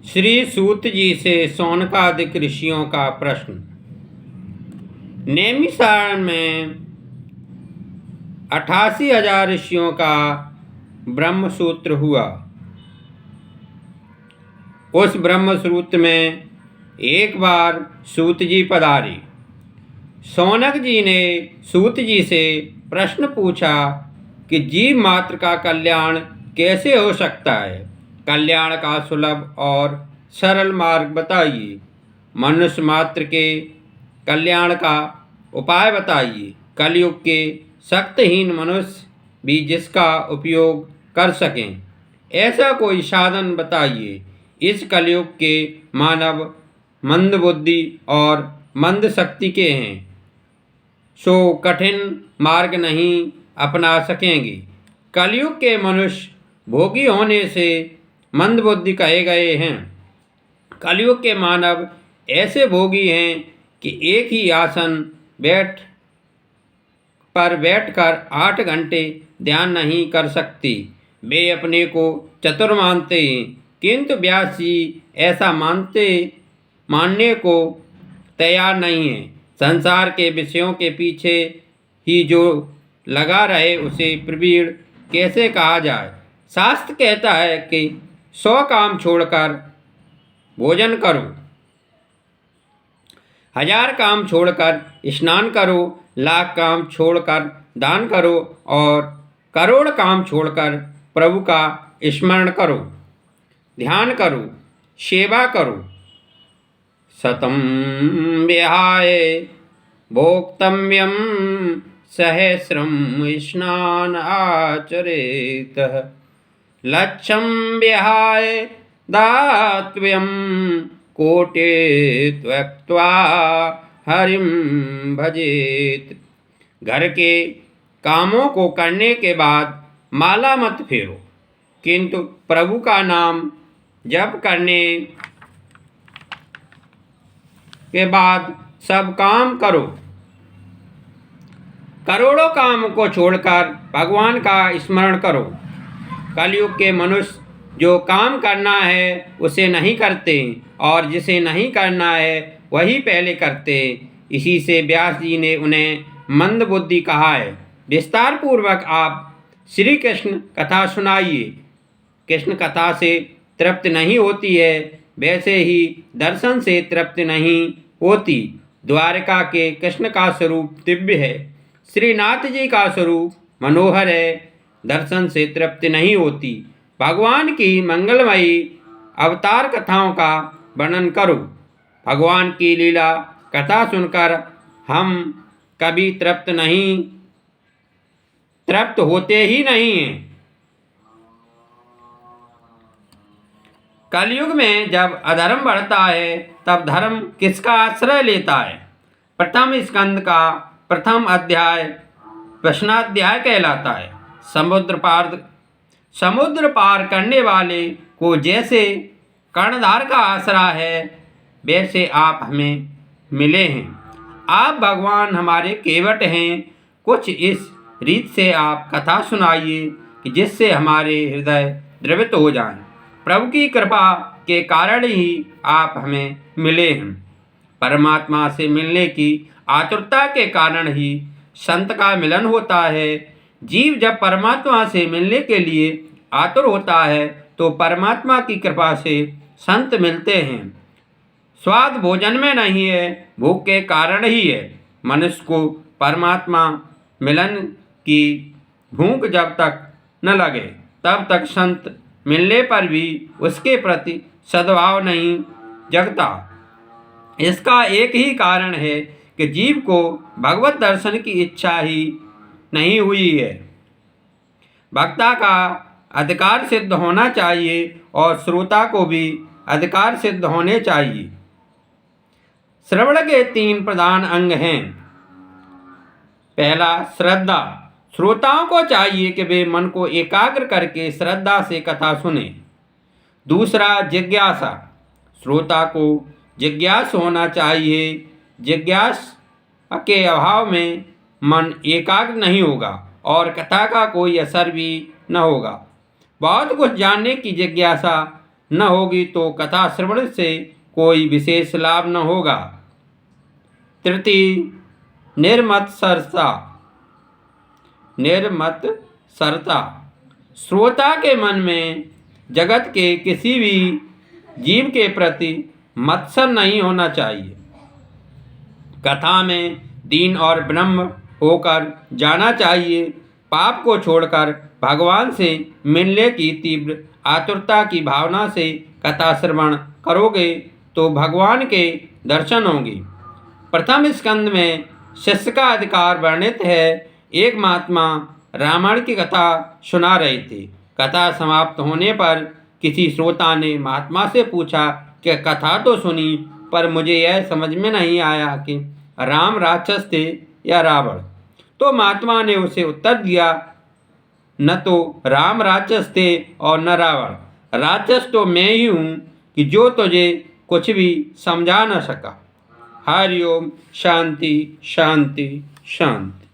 श्री सूत जी से शौनकादिक ऋषियों का प्रश्न। नैमिषारण्य में 88,000 ऋषियों का ब्रह्मसूत्र हुआ। उस ब्रह्मसूत्र में एक बार सूत जी पधारे। शौनक जी ने सूत जी से प्रश्न पूछा कि जीव मात्र का कल्याण कैसे हो सकता है। कल्याण का सुलभ और सरल मार्ग बताइए। मनुष्य मात्र के कल्याण का उपाय बताइए। कलयुग के शक्तिहीन मनुष्य भी जिसका उपयोग कर सकें, ऐसा कोई साधन बताइए। इस कलयुग के मानव मंद बुद्धि और मंद शक्ति के हैं, सो कठिन मार्ग नहीं अपना सकेंगे। कलयुग के मनुष्य भोगी होने से मंदबुद्धि कहे गए हैं। कलयुग के मानव ऐसे भोगी हैं कि एक ही आसन पर बैठकर 8 घंटे ध्यान नहीं कर सकती। वे अपने को चतुर मानते हैं, किंतु व्यास जी ऐसा मानने को तैयार नहीं है। संसार के विषयों के पीछे ही जो लगा रहे उसे प्रवीण कैसे कहा जाए। शास्त्र कहता है कि 100 काम छोड़कर भोजन करो, 1000 काम छोड़कर स्नान करो, लाख काम छोड़कर दान करो और करोड़ काम छोड़कर प्रभु का स्मरण करो, ध्यान करो, सेवा करो। शतं विहाय भोक्तव्यं सहस्रं स्नान आचरेत। लक्षं विहाय दातव्यं कोटि त्यक्त्वा हरिं भजेत। घर के कामों को करने के बाद माला मत फेरो, किंतु प्रभु का नाम जप करने के बाद सब काम करो। करोड़ों काम को छोड़कर भगवान का स्मरण करो। कलयुग के मनुष्य जो काम करना है उसे नहीं करते और जिसे नहीं करना है वही पहले करते। इसी से व्यास जी ने उन्हें मंदबुद्धि कहा है। विस्तार पूर्वक आप श्री कृष्ण कथा सुनाइए। कृष्ण कथा से तृप्त नहीं होती है, वैसे ही दर्शन से तृप्त नहीं होती। द्वारका के कृष्ण का स्वरूप दिव्य है, श्रीनाथ जी का स्वरूप मनोहर है, दर्शन से तृप्ति नहीं होती। भगवान की मंगलमयी अवतार कथाओं का वर्णन करो। भगवान की लीला कथा सुनकर हम कभी तृप्त होते ही नहीं हैं। कलयुग में जब अधर्म बढ़ता है तब धर्म किसका आश्रय लेता है। प्रथम स्कंद का प्रथम अध्याय प्रश्नाध्याय कहलाता है। समुद्र पार करने वाले को जैसे कर्णधार का आसरा है, वैसे आप हमें मिले हैं। आप भगवान हमारे केवट हैं। कुछ इस रीत से आप कथा सुनाइए कि जिससे हमारे हृदय द्रवित हो जाएं। प्रभु की कृपा के कारण ही आप हमें मिले हैं। परमात्मा से मिलने की आतुरता के कारण ही संत का मिलन होता है। जीव जब परमात्मा से मिलने के लिए आतुर होता है तो परमात्मा की कृपा से संत मिलते हैं। स्वाद भोजन में नहीं है, भूख के कारण ही है। मनुष्य को परमात्मा मिलन की भूख जब तक न लगे तब तक संत मिलने पर भी उसके प्रति सद्भाव नहीं जगता। इसका एक ही कारण है कि जीव को भगवत दर्शन की इच्छा ही नहीं हुई है। वक्ता का अधिकार सिद्ध होना चाहिए और श्रोता को भी अधिकार सिद्ध होने चाहिए। श्रवण के 3 प्रधान अंग हैं। पहला, श्रद्धा। श्रोताओं को चाहिए कि वे मन को एकाग्र करके श्रद्धा से कथा सुने। दूसरा, जिज्ञासा। श्रोता को जिज्ञास होना चाहिए। जिज्ञासा के अभाव में मन एकाग्र नहीं होगा और कथा का कोई असर भी न होगा। बहुत कुछ जानने की जिज्ञासा न होगी तो कथा श्रवण से कोई विशेष लाभ न होगा। तृतीय, निर्मत्सरता। निर्मत्सरता, श्रोता के मन में जगत के किसी भी जीव के प्रति मत्सर नहीं होना चाहिए। कथा में दीन और ब्रह्म होकर जाना चाहिए। पाप को छोड़कर भगवान से मिलने की तीव्र आतुरता की भावना से कथा श्रवण करोगे तो भगवान के दर्शन होंगे। प्रथम स्कंद में शिष्य का अधिकार वर्णित है। एक महात्मा रामायण की कथा सुना रहे थे। कथा समाप्त होने पर किसी श्रोता ने महात्मा से पूछा कि कथा तो सुनी, पर मुझे यह समझ में नहीं आया कि राम राक्षस थे या रावण। तो महात्मा ने उसे उत्तर दिया, न तो राम राक्षस थे और न रावण। राक्षस तो मैं ही हूँ कि जो तुझे कुछ भी समझा न सका। हरि ओम। शांति शांति शांति।